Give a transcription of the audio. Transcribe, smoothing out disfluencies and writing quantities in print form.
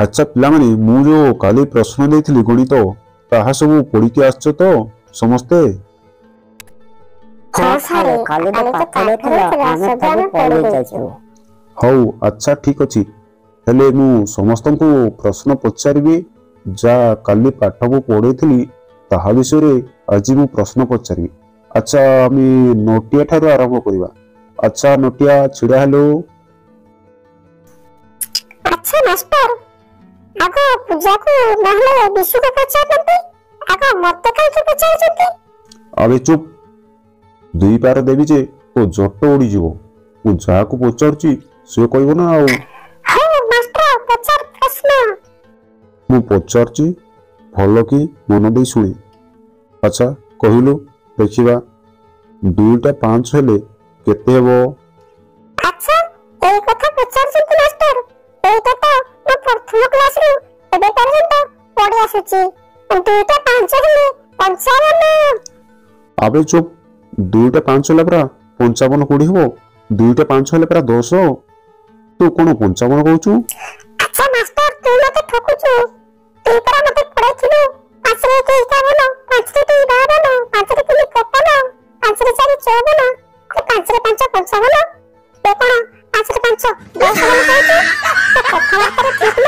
अच्छा पिलामाने मु जो काली प्रश्न देइथिली गणित ताहा सब पढ़ी आसछ तो समस्ते। हाँ सारे काली तो पाठ देथिलो आमे सब पढ़ी जाइछु। हौ अच्छा ठीक अछि हेले मु समस्तंकु प्रश्न पचारिबी जा काली पाठ को पढ़ेथिली ताहा विषय रे आज मु प्रश्न पचारिबी। अच्छा आमे नोटिया ठारू आरंभ करिबा। अच्छा नोटिया छिड़ा हेलो। अच्छा मास्टर आगो पूजा को नहले विशु को पचारते आगो मत काई के पचारते। अबे चुप दुई पार देवी जे ओ जट उड़ी जीवो मु जा को पचारची से कहबो ना आउ। हां मास्टर पचार प्रश्न मु पचारची भलो की मन दे सुनी। अच्छा कहिलु देखिबा 2 टा 5 हेले केते हेबो। अच्छा ए कथा पचारछंती मास्टर एटा तो मो प्रथम क्लास रो एबे पर्यंत पढि आसुची 2 टा 5 हेले 55। अबे चुप 2 टा 5 हेले परा 55 कोडी हो 2 टा 5 हेले परा 10 तू कोन 55 कहूचू। अच्छा मास्टर तू मते ठकुचू तू परा मते पढाइथिलु 5 रे 2 51 5 रे 2 52 5 रे 3 51 5 रे 4 54 5 रे 5 55 ते कोन 5 रे 5 10 कहूचू तो कथा बात ठीक